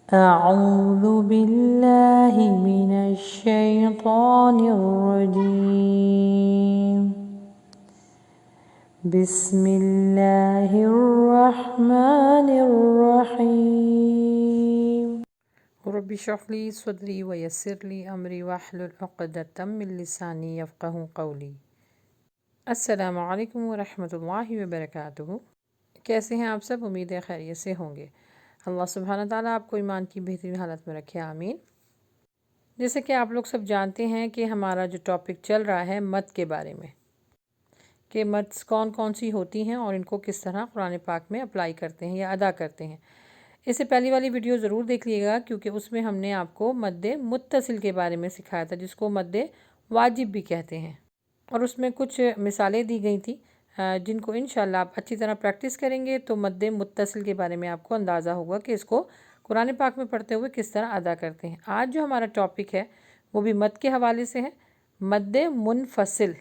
أعوذ بالله من الشيطان الرجيم بسم الله الرحمن الرحيم رب اشرح لي صدري ويسر لي أمري واحلل عقدة من لساني يفقهوا قولي السلام علیکم ورحمۃ اللہ وبرکاتہ۔ کیسے ہیں آپ سب؟ امید ہے خیریت سے ہوں گے۔ اللہ سبحانہ تعالیٰ آپ کو ایمان کی بہترین حالت میں رکھے، آمین۔ جیسے کہ آپ لوگ سب جانتے ہیں کہ ہمارا جو ٹاپک چل رہا ہے مد کے بارے میں، کہ مدس کون کون سی ہوتی ہیں اور ان کو کس طرح قرآن پاک میں اپلائی کرتے ہیں یا ادا کرتے ہیں۔ اس سے پہلی والی ویڈیو ضرور دیکھ لیے گا، کیونکہ اس میں ہم نے آپ کو مد متصل کے بارے میں سکھایا تھا، جس کو مد واجب بھی کہتے ہیں، اور اس میں کچھ مثالیں دی گئی تھیں جن کو انشاءاللہ آپ اچھی طرح پریکٹس کریں گے تو مد متصل کے بارے میں آپ کو اندازہ ہوگا کہ اس کو قرآن پاک میں پڑھتے ہوئے کس طرح ادا کرتے ہیں۔ آج جو ہمارا ٹاپک ہے وہ بھی مد کے حوالے سے ہے، مد منفصل،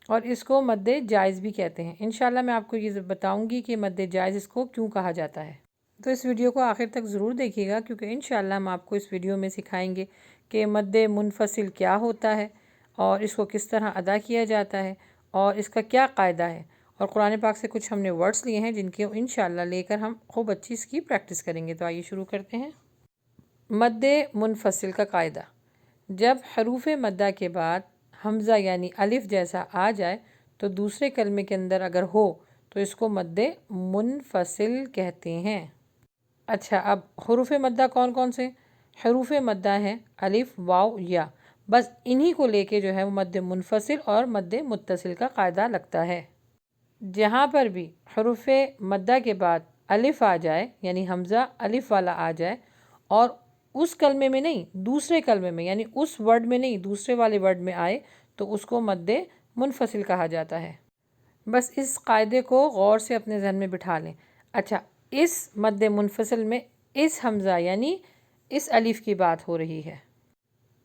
اور اس کو مد جائز بھی کہتے ہیں۔ انشاءاللہ میں آپ کو یہ بتاؤں گی کہ مد جائز اس کو کیوں کہا جاتا ہے، تو اس ویڈیو کو آخر تک ضرور دیکھیے گا، کیونکہ انشاءاللہ ہم آپ کو اس ویڈیو میں سکھائیں گے کہ مد منفصل کیا ہوتا ہے اور اس کو کس طرح ادا کیا جاتا ہے اور اس کا کیا قاعدہ ہے، اور قرآن پاک سے کچھ ہم نے ورڈز لیے ہیں جن کے انشاءاللہ لے کر ہم خوب اچھی اس کی پریکٹس کریں گے۔ تو آئیے شروع کرتے ہیں۔ مد منفصل کا قاعدہ: جب حروف مدہ کے بعد حمزہ یعنی الف جیسا آ جائے تو دوسرے کلمے کے اندر اگر ہو تو اس کو مد منفصل کہتے ہیں۔ اچھا، اب حروف مدہ کون کون سے؟ حروف مدہ ہیں الف، واو، یا، بس انہی کو لے کے جو ہے وہ مد منفصل اور مد متصل کا قاعدہ لگتا ہے۔ جہاں پر بھی حروف مدہ کے بعد الف آ جائے یعنی حمزہ الف والا آ جائے، اور اس کلمے میں نہیں دوسرے کلمے میں یعنی اس ورڈ میں نہیں دوسرے والے ورڈ میں آئے تو اس کو مد منفصل کہا جاتا ہے۔ بس اس قاعدے کو غور سے اپنے ذہن میں بٹھا لیں۔ اچھا، اس مد منفصل میں اس حمزہ یعنی اس الف کی بات ہو رہی ہے۔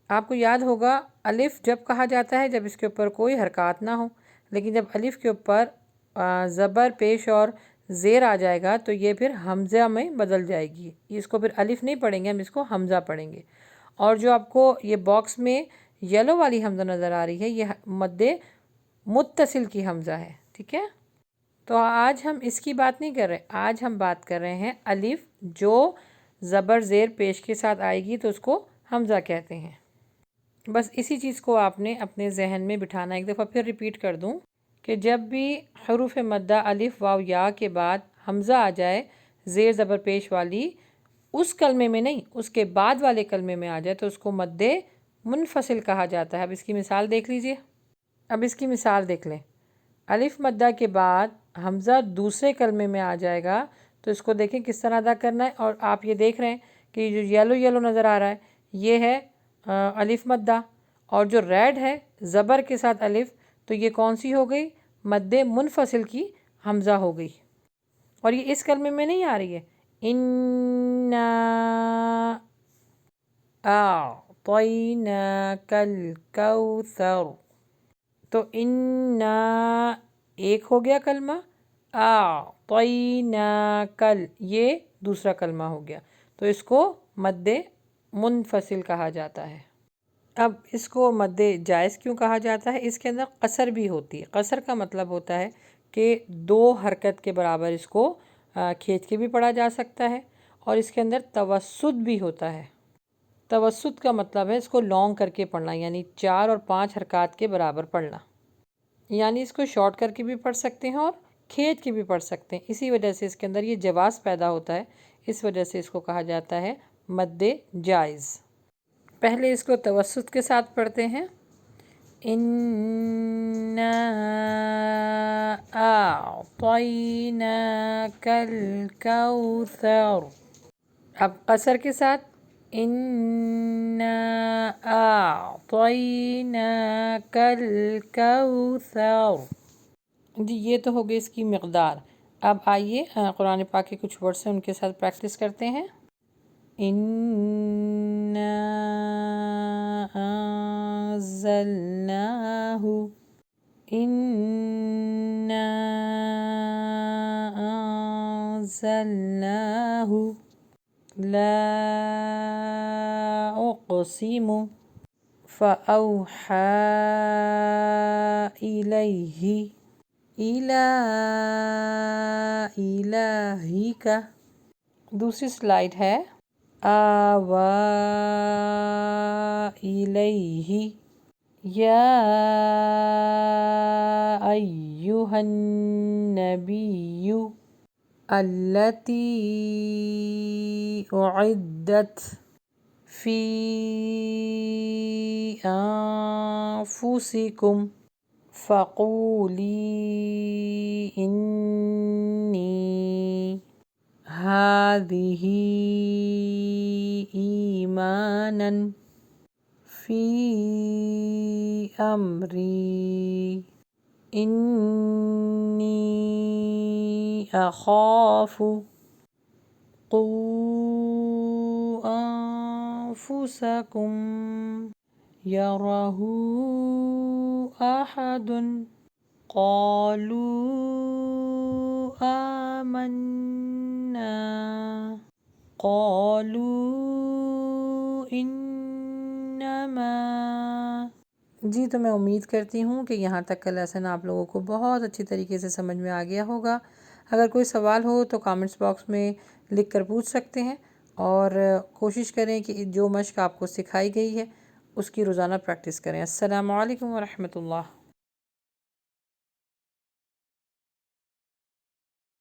آپ کو یاد ہوگا الف جب کہا جاتا ہے جب اس کے اوپر کوئی حرکات نہ ہو، لیکن جب الف کے اوپر زبر پیش اور زیر آ جائے گا تو یہ پھر حمزہ میں بدل جائے گی، اس کو پھر الف نہیں پڑھیں گے، ہم اس کو حمزہ پڑھیں گے۔ اور جو آپ کو یہ باکس میں یلو والی حمزہ نظر آ رہی ہے یہ مد متصل کی حمزہ ہے، ٹھیک ہے؟ تو آج ہم اس کی بات نہیں کر رہے، آج ہم بات کر رہے ہیں الف جو زبر زیر پیش کے ساتھ آئے گی تو اس کو حمزہ کہتے ہیں۔ بس اسی چیز کو آپ نے اپنے ذہن میں بٹھانا۔ ایک دفعہ پھر ریپیٹ کر دوں کہ جب بھی حروف مدہ الف، واو، یا کے بعد حمزہ آ جائے زیر زبر پیش والی، اس کلمے میں نہیں اس کے بعد والے کلمے میں آ جائے تو اس کو مد منفصل کہا جاتا ہے۔ اب اس کی مثال دیکھ لیجئے۔ اب اس کی مثال دیکھ لیں۔ الف مدہ کے بعد حمزہ دوسرے کلمے میں آ جائے گا تو اس کو دیکھیں کس طرح ادا کرنا ہے، اور آپ یہ دیکھ رہے ہیں کہ یہ جو یلو یلو نظر آ رہا ہے یہ ہے الف مدہ، اور جو ریڈ ہے زبر کے ساتھ الف، تو یہ کون سی ہو گئی؟ مد منفصل کی حمزہ ہو گئی، اور یہ اس کلمے میں نہیں آ رہی ہے۔ اِنَّا أَعْطَيْنَاكَ الْكَوْثَرَ، تو اِنَّا ایک ہو گیا کلمہ، أَعْطَيْنَاكَ یہ دوسرا کلمہ ہو گیا، تو اس کو مد منفصل کہا جاتا ہے۔ اب اس کو مد جائز کیوں کہا جاتا ہے؟ اس کے اندر قصر بھی ہوتی ہے۔ قصر کا مطلب ہوتا ہے کہ دو حرکت کے برابر اس کو کھینچ کے بھی پڑھا جا سکتا ہے، اور اس کے اندر توسط بھی ہوتا ہے۔ توسط کا مطلب ہے اس کو لانگ کر کے پڑھنا، یعنی 4 اور 5 حرکات کے برابر پڑھنا، یعنی اس کو شارٹ کر کے بھی پڑھ سکتے ہیں اور کھینچ کے بھی پڑھ سکتے ہیں۔ اسی وجہ سے اس کے اندر یہ جواز پیدا ہوتا ہے، اس وجہ سے اس کو کہا جاتا ہے مد جائز۔ پہلے اس کو توسط کے ساتھ پڑھتے ہیں۔ إِنَّا أَعْطَيْنَاكَ الْكَوْثَرَ، اب قصر کے ساتھ إِنَّا أَعْطَيْنَاكَ الْكَوْثَرَ۔ جی یہ تو ہو گئی اس کی مقدار۔ اب آئیے قرآن پاک کے کچھ ورڈز ہیں ان کے ساتھ پریکٹس کرتے ہیں۔ إِنَّا أَنزَلْنَاهُ، إِنَّا أَنزَلْنَاهُ، لا أقسم فأوحى إليه إلى إلهك. دوسری سلائڈ ہے آوا إليه یا أيها النبي التي أعدت في أنفسكم فقولي إني هذه إيمانا في أمري إني أخاف قوا أنفسكم يره أحد قالوا آمنا قالوا إنما. جی تو میں امید کرتی ہوں کہ یہاں تک کا لیسن آپ لوگوں کو بہت اچھی طریقے سے سمجھ میں آ گیا ہوگا. اگر کوئی سوال ہو تو کامنٹس باکس میں لکھ کر پوچھ سکتے ہیں، اور کوشش کریں کہ جو مشق آپ کو سکھائی گئی ہے اس کی روزانہ پریکٹس کریں. السلام علیکم ورحمۃ اللہ.